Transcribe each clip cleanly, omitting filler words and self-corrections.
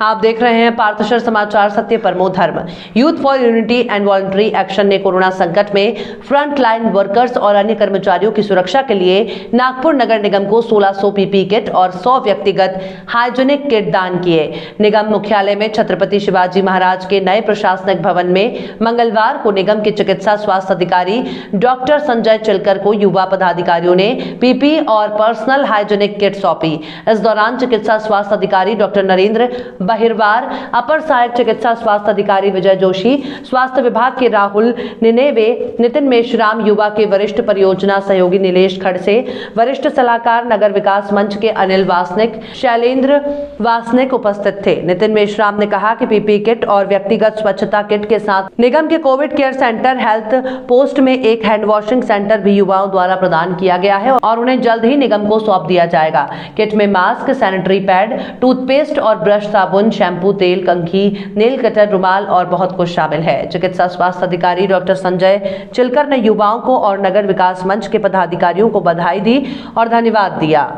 आप देख रहे हैं पार्थशर समाचार, सत्य परमो धर्म। Youth for unity and voluntary action ने कोरोना संकट में फ्रंट लाइन वर्कर्स और अन्य कर्मचारियों की सुरक्षा के लिए नागपुर नगर निगम को 1600 पीपीई किट और 100 व्यक्तिगत हाइजीनिक किट दान किए। निगम मुख्यालय में छत्रपति शिवाजी महाराज के नए प्रशासनिक भवन में मंगलवार को निगम के चिकित्सा स्वास्थ्य अधिकारी डॉक्टर संजय चिलकर को युवा पदाधिकारियों ने पीपीई और पर्सनल हाइजीनिक किट सौंपी। इस दौरान चिकित्सा स्वास्थ्य अधिकारी डॉक्टर नरेंद्र बहिरवार, अपर सहायक चिकित्सा स्वास्थ्य अधिकारी विजय जोशी, स्वास्थ्य विभाग के राहुल निनेवे, नितिन मेश्राम, युवा के वरिष्ठ परियोजना सहयोगी नीलेश खड़से, वरिष्ठ सलाहकार नगर विकास मंच के अनिल वासनिक, शैलेंद्र वासनिक उपस्थित थे। नितिन मेश्राम ने कहा कि पीपीई किट और व्यक्तिगत स्वच्छता किट के साथ निगम के Covid care centre health post में एक हैंड वॉशिंग सेंटर भी युवाओं द्वारा प्रदान किया गया है और उन्हें जल्द ही निगम को सौंप दिया जाएगा। किट में मास्क, सैनिटरी पैड, टूथपेस्ट और ब्रश, साबुन, शैम्पू, तेल, कंघी, नेल कटर, रुमाल और बहुत कुछ शामिल है। चिकित्सा स्वास्थ्य अधिकारी डॉक्टर संजय चिलकर ने युवाओं को और नगर विकास मंच के पदाधिकारियों को बधाई दी और धन्यवाद दिया।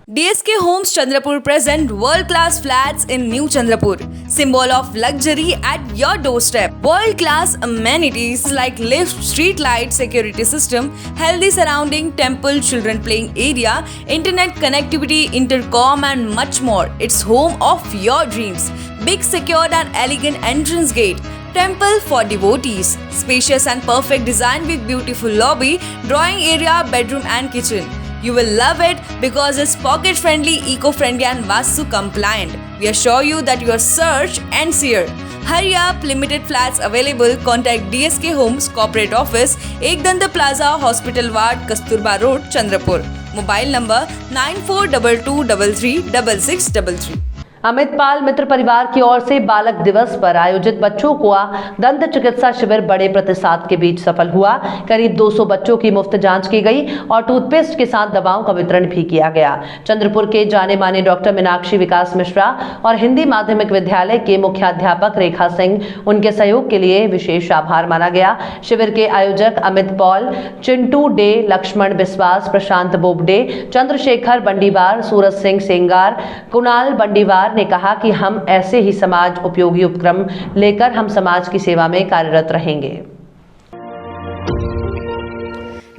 DSK Homes Chandrapur present world-class flats in New Chandrapur, symbol of luxury at your doorstep. World-class amenities like lift, street light, security system, healthy surrounding, temple, children playing area, internet connectivity, intercom and much more. It's home of your dreams. Big, secured and elegant entrance gate. Temple for devotees. Spacious and perfect design with beautiful lobby, drawing area, bedroom and kitchen. You will love it because it's pocket friendly, eco-friendly and Vastu compliant. We assure you that your search ends here. Hurry up, limited flats available. Contact DSK Homes Corporate Office, Ekdanta Plaza, Hospital Ward, Kasturba Road, Chandrapur. Mobile number 9422336633. Amit पाल मित्र परिवार की ओर से बालक दिवस पर आयोजित बच्चों को दंत चिकित्सा शिविर बड़े प्रतिसाद के बीच सफल हुआ। करीब 200 बच्चों की मुफ्त जांच की गई और टूथपेस्ट के साथ दवाओं का वितरण भी किया गया। चंद्रपुर के जाने माने डॉक्टर मीनाक्षी विकास मिश्रा और हिंदी माध्यमिक विद्यालय के मुख्याध्यापक रेखा सिंह, उनके सहयोग के लिए विशेष आभार माना गया। शिविर के आयोजक अमित पॉल, चिंटू डे, लक्ष्मण बिस्वास, प्रशांत बोबडे, चंद्रशेखर बंडीवार, सूरज सिंह सेंगार, कुणाल बंडीवार ने कहा कि हम ऐसे ही समाज उपयोगी उपक्रम लेकर हम समाज की सेवा में कार्यरत रहेंगे।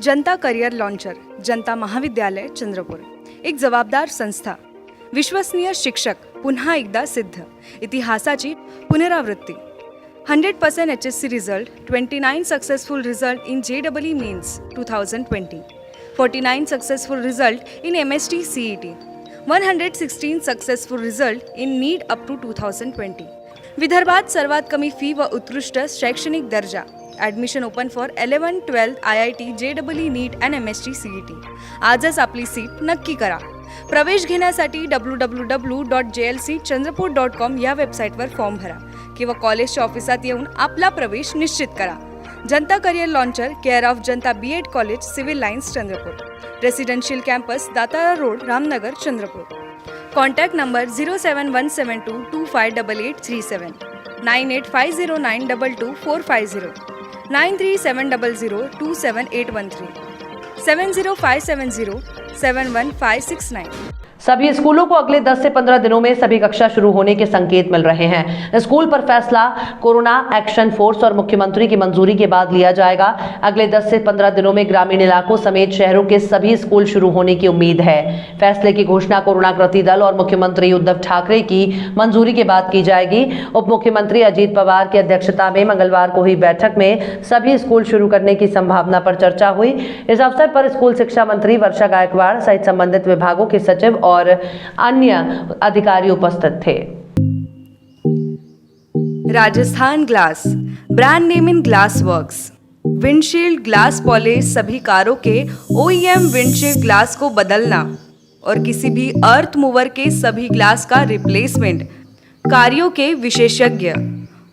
जनता करियर लॉन्चर, जनता महाविद्यालय चंद्रपूर, एक जबाबदार संस्था, विश्वसनीय शिक्षक, पुन्हा एकदा सिद्ध, इतिहासाची पुनरावृत्ती, 100% HSC result, 29 successful result in JEE Mains 2020, 49 successful result in MST CET, 116 successful result in NEET up to 2020. विदर्भात सर्वात कमी फी व उत्कृष्ट शैक्षणिक दर्जा. Admission open for 11-12 IIT, JEE NEET and MST CET. आजच आपली सीट नक्की करा. प्रवेश घेण्यासाठी www.jlcchandrapur.com या वेबसाईटवर फॉर्म भरा किंवा कॉलेजच्या ऑफिसात येऊन आपला प्रवेश निश्चित करा. Janata career launcher, care of Janata BEd college, civil lines Chandrapur, residential campus, Datara road, Ramnagar, Chandrapur. Contact number 07172258837, 9850922450, 9370027813, 70570715569. सभी स्कूलों को अगले 10 से 15 दिनों में सभी कक्षा शुरू होने के संकेत मिल रहे हैं। स्कूल पर फैसला कोरोना एक्शन फोर्स और मुख्यमंत्री की मंजूरी के बाद लिया जाएगा। अगले 10 से 15 दिनों में ग्रामीण इलाकों समेत शहरों के सभी स्कूल शुरू होने की उम्मीद है। फैसले की घोषणा कोरोना कृति दल और मुख्यमंत्री उद्धव ठाकरे की मंजूरी के बाद की जाएगी। उप मुख्यमंत्री अजीत पवार की अध्यक्षता में मंगलवार को हुई बैठक में सभी स्कूल शुरू करने की संभावना पर चर्चा हुई। इस अवसर पर स्कूल शिक्षा मंत्री वर्षा गायकवाड़ सहित संबंधित विभागों के सचिव और अन्य अधिकारी उपस्थित थे। Rajasthan glass, brand name in glass works, windshield glass polish, सभी कारों के OEM विंडशील्ड ग्लास को बदलना और किसी भी अर्थ मूवर के सभी ग्लास का रिप्लेसमेंट, कार्यों के विशेषज्ञ।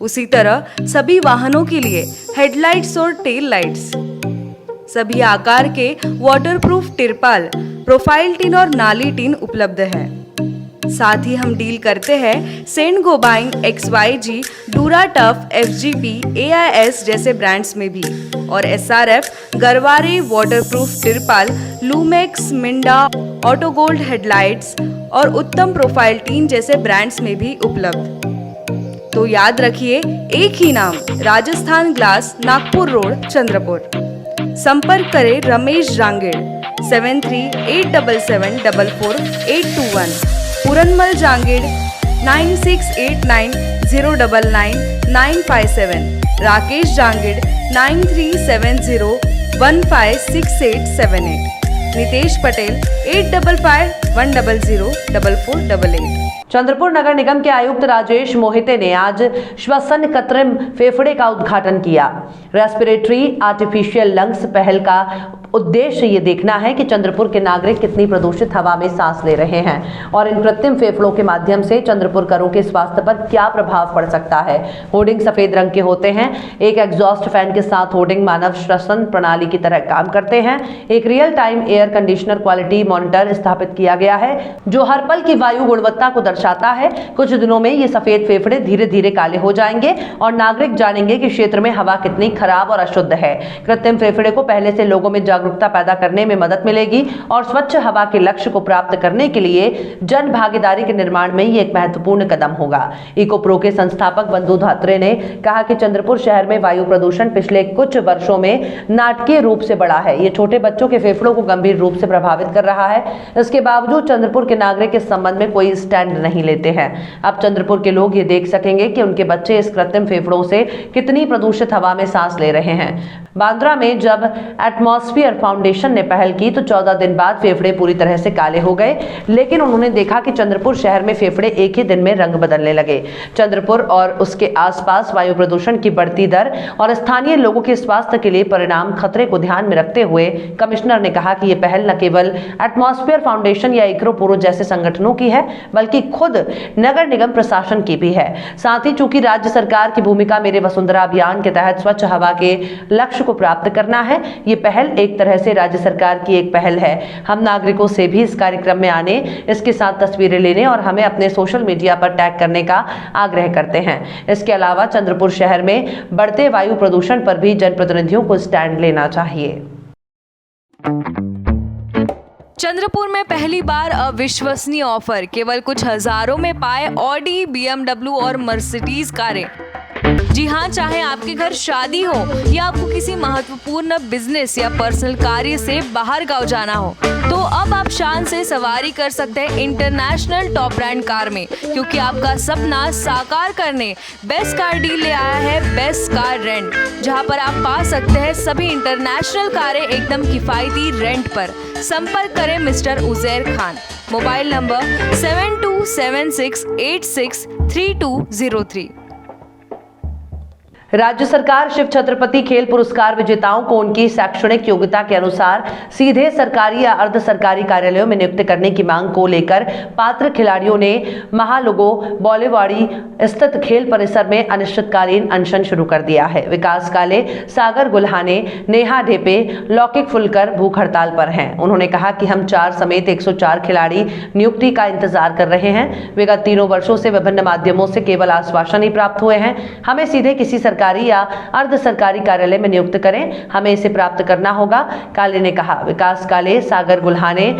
उसी तरह सभी वाहनों के लिए हेडलाइट्स और टेल लाइट्स, सभी आकार के वाटरप्रूफ तिरपाल, प्रोफाइल टीन और नाली टीन उपलब्ध है। साथ ही हम डील करते हैं Saint Gobain, XYG, Dura Tough, FGP, AIS जैसे ब्रांड्स में भी और SRF, गरवारे, वाटरप्रूफ तिरपाल, लूमेक्स, मिंडा, ऑटोगोल्ड हेडलाइट्स, और उत्तम प्रोफाइल टीन जैसे ब्रांड्स में भी उपलब्ध। तो याद रखिए, एक ही नाम, राजस्थान ग्लास, नागपुर रोड, चंद्रपुर। संपर्क करें रमेश जांगेड़ 7387744821, पूरनमल जांगेड़ 9689099957, राकेश जांगेड़ 9370156878, नितेश पटेल 8551004488। चंद्रपुर नगर निगम के आयुक्त राजेश मोहिते ने आज श्वसन कृत्रिम फेफड़े का उद्घाटन किया। रेस्पिरेटरी आर्टिफिशियल लंग्स पहल का उद्देश्य ये देखना है कि चंद्रपुर के नागरिक कितनी प्रदूषित हवा में सांस ले रहे हैं और इन कृत्रिम फेफड़ों के माध्यम से चंद्रपुरकरों के स्वास्थ्य पर क्या प्रभाव पड़ सकता है। होर्डिंग सफेद रंग के होते हैं। एक एग्जॉस्ट फैन के साथ होर्डिंग मानव श्वसन प्रणाली की तरह काम करते हैं। एक real time air conditioner quality monitor स्थापित किया गया है जो हर पल की वायु गुणवत्ता को दर्शाता है। कुछ दिनों में ये सफेद फेफड़े धीरे धीरे काले हो जाएंगे और नागरिक जानेंगे कि क्षेत्र में हवा कितनी खराब और अशुद्ध है। कृत्रिम फेफड़े को पहले से लोगों में जागरूकता पैदा करने में मदद मिलेगी और स्वच्छ हवा के लक्ष्य को प्राप्त करने के लिए जन भागीदारी के निर्माण में ये एक महत्वपूर्ण कदम होगा। इकोप्रो के संस्थापक बंधु धात्रे ने कहा कि चंद्रपुर शहर में वायु प्रदूषण पिछले कुछ वर्षों में नाटकीय रूप से बढ़ा है। ये छोटे बच्चों के फेफड़ों को गंभीर रूप से प्रभावित कर रहा है। इसके बावजूद चंद्रपुर के नागरिक इस संबंध में कोई स्टैंड नहीं लेते हैं। अब चंद्रपुर के लोग ये देख सकेंगे कि उनके बच्चे इस कृत्रिम फेफड़ों से कितनी प्रदूषित हवा में सांस ले रहे हैं। बांद्रा में जब एटमॉस्फेयर फाउंडेशन ने पहल की तो 14 दिन बाद फेफड़े पूरी तरह से काले हो गए, लेकिन उन्होंने देखा कि चंद्रपुर शहर में फेफड़े एक ही दिन में रंग बदलने लगे। चंद्रपुर और उसके आसपास वायु प्रदूषण की बढ़ती दर और स्थानीय लोगों के स्वास्थ्य के लिए परिणाम खतरे को ध्यान में रखते हुए कमिश्नर ने कहा कि यह पहल न केवल एटमॉस्फेयर फाउंडेशन या इकोप्रो जैसे संगठनों की है बल्कि खुद नगर निगम प्रशासन की भी है। साथ ही चूंकि राज्य सरकार की भूमिका मेरे वसुंधरा अभियान के तहत स्वच्छ हवा के लक्ष्य को प्राप्त करना है, ये पहल एक तरह से राज्य सरकार की एक पहल है। हम नागरिकों से भी इस कार्यक्रम में आने, इसके साथ तस्वीरें लेने और हमें अपने सोशल मीडिया पर टैग करने का आग्रह करते हैं। इसके अलावा चंद्रपुर शहर में बढ़ते वायु प्रदूषण पर भी जनप्रतिनिधियों को स्टैंड लेना चाहिए। चंद्रपुर में पहली बार अविश्वसनीय ऑफर, केवल कुछ हजारों में पाए ऑडी, बीएमडब्ल्यू और मर्सिडीज कारें। जी हाँ, चाहे आपके घर शादी हो या आपको किसी महत्वपूर्ण बिजनेस या पर्सनल कार्य से बाहर गांव जाना हो, तो अब आप शान से सवारी कर सकते हैं इंटरनेशनल टॉप ब्रांड कार में, क्योंकि आपका सपना साकार करने बेस्ट कार डील ले आया है बेस्ट कार रेंट, जहां पर आप पा सकते हैं सभी इंटरनेशनल कारें एकदम किफायती रेंट पर। संपर्क करें mister Uzair Khan, mobile number 7276863203। राज्य सरकार शिव छत्रपति खेल पुरस्कार विजेताओं को उनकी शैक्षणिक योग्यता के अनुसार सीधे सरकारी या अर्ध सरकारी कार्यालयों में नियुक्त करने की मांग को लेकर पात्र खिलाड़ियों ने महालोगो बॉलीवाड़ी स्थित खेल परिसर में अनिश्चितकालीन अनशन शुरू कर दिया है। विकास काले, सागर गुल्हाने, नेहा ढेपे, लौकिक फुलकर भूख हड़ताल पर हैं। उन्होंने कहा कि हम 4 समेत 104 खिलाड़ी नियुक्ति का इंतजार कर रहे हैं। विगत 3 वर्षों से विभिन्न माध्यमों से केवल आश्वासन ही प्राप्त हुए हैं। हमें सीधे किसी सरकारी या अर्ध सरकारी कार्यालय में नियुक्त करें, हमें इसे प्राप्त करना होगा, काले ने कहा। विकास काले, सागर गुल्हाने,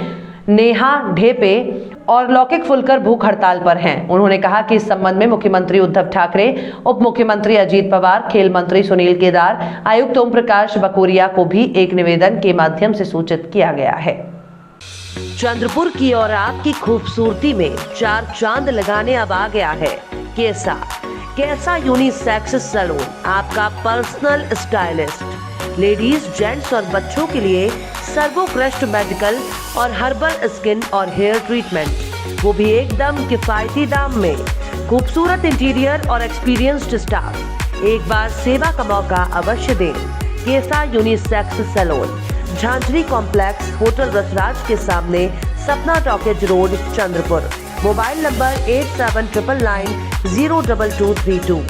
नेहा ढेपे और लौकिक फुलकर भूख हड़ताल पर हैं। उन्होंने कहा कि इस संबंध में मुख्यमंत्री उद्धव ठाकरे, उप मुख्यमंत्री अजीत पवार, खेल मंत्री सुनील केदार, आयुक्त ओम प्रकाश बकोरिया को भी एक निवेदन के माध्यम से सूचित किया गया है। चंद्रपुर की और आपकी खूबसूरती में 4 चांद लगाने अब आ गया है कैसा यूनिसेक्स सैलून, आपका पर्सनल स्टाइलिस्ट। लेडीज, जेंट्स और बच्चों के लिए सर्वोत्कृष्ट मेडिकल और हर्बल स्किन और हेयर ट्रीटमेंट, वो भी एकदम किफायती दाम में। खूबसूरत इंटीरियर और एक्सपीरियंस्ड स्टाफ, एक बार सेवा का मौका अवश्य दें। कैसा unisex salon, Jhanjhri complex, hotel Rasraj के सामने, Sapna talkies road, Chandrapur. Mobile number 8799902232।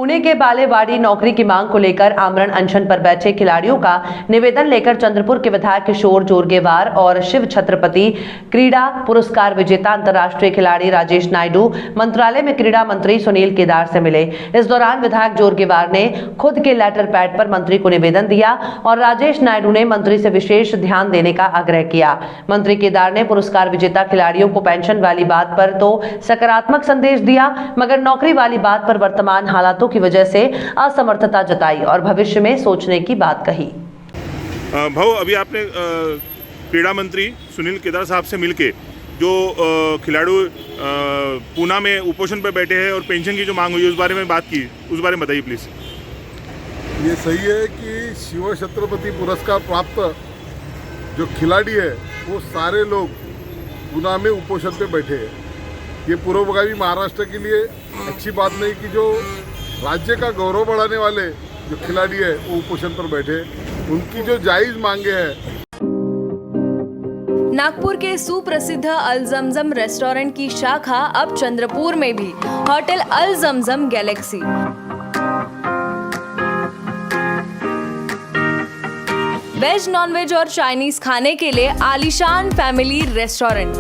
Pune के बालेवाड़ी नौकरी की मांग को लेकर आमरण अनशन पर बैठे खिलाड़ियों का निवेदन लेकर चंद्रपुर के विधायक किशोर जोरगेवार और शिव छत्रपति क्रीड़ा पुरस्कार विजेता अंतर्राष्ट्रीय खिलाड़ी राजेश नायडू मंत्रालय में क्रीड़ा मंत्री सुनील केदार से मिले। इस दौरान विधायक जोरगेवार ने खुद के लेटर पैड पर मंत्री को निवेदन दिया और राजेश नायडू ने मंत्री से विशेष ध्यान देने का आग्रह किया। मंत्री केदार ने पुरस्कार विजेता खिलाड़ियों को पेंशन वाली बात पर तो सकारात्मक संदेश दिया, मगर नौकरी वाली बात पर वर्तमान हालातों की वजह से असमर्थता जताई और भविष्य में सोचने की बात कही। भाऊ, अभी आपने क्रीड़ा मंत्री सुनील केदार साहब से मिलके जो खिलाड़ी पूना में उपोषण पर बैठे हैं और पेंशन की जो मांग हुई उस बारे में बात की, उस बारे में बताइए प्लीज। ये सही है कि शिव छत्रपति पुरस्कार प्राप्त जो खिलाड़ी है वो सारे लोग पूना में उपोषण पे बैठे हैं। ये पूर्वगामी महाराष्ट्र के लिए अच्छी बात नहीं कि जो राज्य का गौरव बढ़ाने वाले जो खिलाड़ी है वो उपोषण पर बैठे, उनकी जो जायज मांगे हैं। नागपुर के सुप्रसिद्ध अल जमजम रेस्टोरेंट की शाखा अब चंद्रपुर में भी, होटल अल जमजम गैलेक्सी। वेज, नॉनवेज और चाइनीज खाने के लिए आलीशान फैमिली रेस्टोरेंट,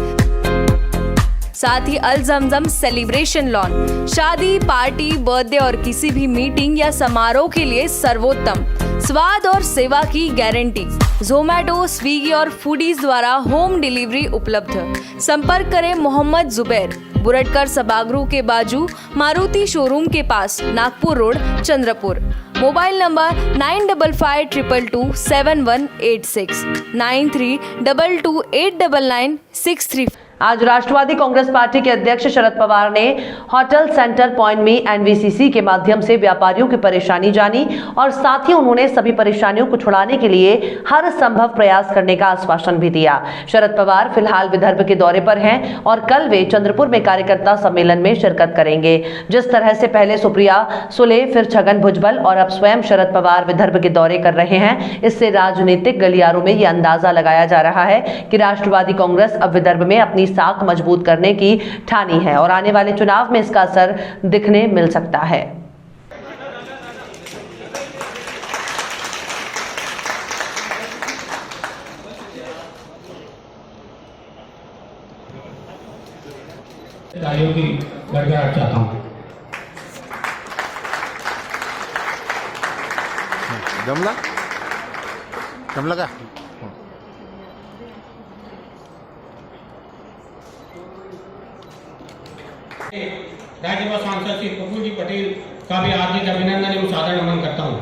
साथ ही अल जमजम सेलिब्रेशन लॉन, शादी, पार्टी, बर्थडे और किसी भी मीटिंग या समारोह के लिए सर्वोत्तम स्वाद और सेवा की गारंटी। जोमैटो, स्विगी और फूडीज द्वारा होम डिलीवरी उपलब्ध। संपर्क करें मोहम्मद जुबैर, बुरटकर सभागृह के बाजू, मारुति शोरूम के पास, Nagpur road, Chandrapur. Mobile number 9552227186 9322899635। आज राष्ट्रवादी कांग्रेस पार्टी के अध्यक्ष शरद पवार ने होटल सेंटर पॉइंट में एनवीसीसी के माध्यम से व्यापारियों की परेशानी जानी और साथ ही उन्होंने सभी परेशानियों को छुड़ाने के लिए हर संभव प्रयास करने का आश्वासन भी दिया। शरद पवार फिलहाल विदर्भ के दौरे पर हैं और कल वे चंद्रपुर में कार्यकर्ता सम्मेलन में शिरकत करेंगे। जिस तरह से पहले सुप्रिया सुले, फिर छगन भुजबल और अब स्वयं शरद पवार विदर्भ के दौरे कर रहे हैं, इससे राजनीतिक गलियारों में यह अंदाजा लगाया जा रहा है कि राष्ट्रवादी कांग्रेस अब विदर्भ में अपनी साख मजबूत करने की ठानी है और आने वाले चुनाव में इसका असर दिखने मिल सकता है। तालियों की गड़गड़ाहट चाहता हूं। जमला का राज्यसभा सांसद श्री प्रफुल्ल जी पटेल का भी हार्दिक अभिनंदन एवं सादर नमन करता हूं।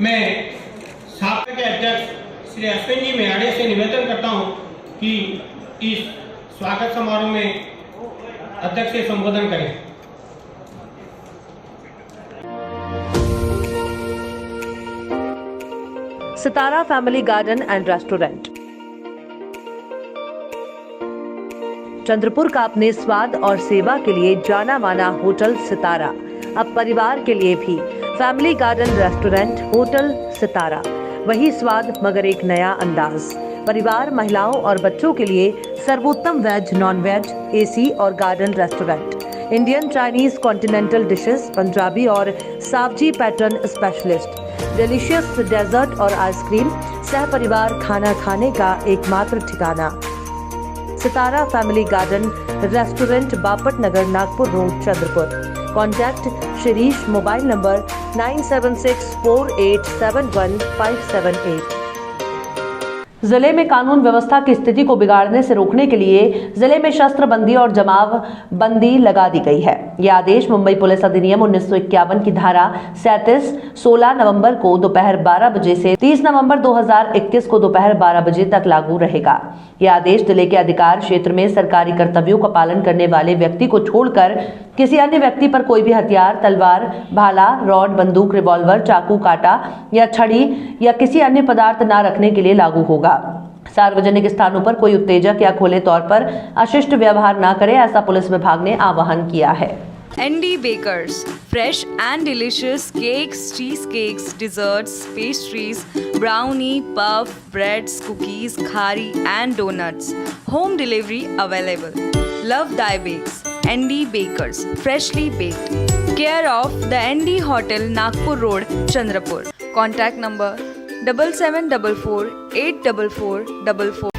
मैं सापे के अध्यक्ष श्री अश्विन जी मेहाड़े से निवेदन करता हूं कि इस स्वागत समारोह में अध्यक्ष से संबोधन करें। Sitara family garden and restaurant, Chandrapur का अपने स्वाद और सेवा के लिए जाना माना होटल सितारा अब परिवार के लिए भी फैमिली गार्डन रेस्टोरेंट होटल सितारा, वही स्वाद मगर एक नया अंदाज। परिवार, महिलाओं और बच्चों के लिए सर्वोत्तम वेज, नॉन वेज, एसी और garden restaurant, Indian, Chinese, continental dishes, Punjabi और Saoji pattern specialist, delicious dessert और आइसक्रीम, सह परिवार खाना खाने का एकमात्र ठिकाना। Sitara family garden restaurant, Bapat Nagar, Nagpur road, Chandrapur. Contact Shirish, mobile number 9764871578। जिले में कानून व्यवस्था की स्थिति को बिगाड़ने से रोकने के लिए जिले में शस्त्रबंदी और जमाव बंदी लगा दी गई है। यह आदेश मुंबई पुलिस अधिनियम 1951 की धारा 37 16 नवंबर को दोपहर 12 बजे से 30 नवंबर 2021 को दोपहर 12 बजे तक लागू रहेगा। यह आदेश जिले के अधिकार क्षेत्र में सरकारी कर्तव्यों का पालन करने वाले व्यक्ति को छोड़कर किसी अन्य व्यक्ति पर कोई भी हथियार, तलवार, भाला, रॉड, बंदूक, रिवॉल्वर, चाकू, कांटा या छड़ी या किसी अन्य पदार्थ न रखने के लिए लागू होगा। सार्वजनिक स्थानों पर कोई उत्तेजक या खुले तौर पर अशिष्ट व्यवहार न करे, ऐसा पुलिस विभाग ने आह्वान किया है। ND Bakers, fresh and delicious cakes, cheesecakes, desserts, pastries, brownie, puff, breads, cookies, khari and donuts. Home delivery available. Love Dye Bakes, ND Bakers, freshly baked. Care of the ND Hotel, Nagpur Road, Chandrapur. Contact number 7744 84444.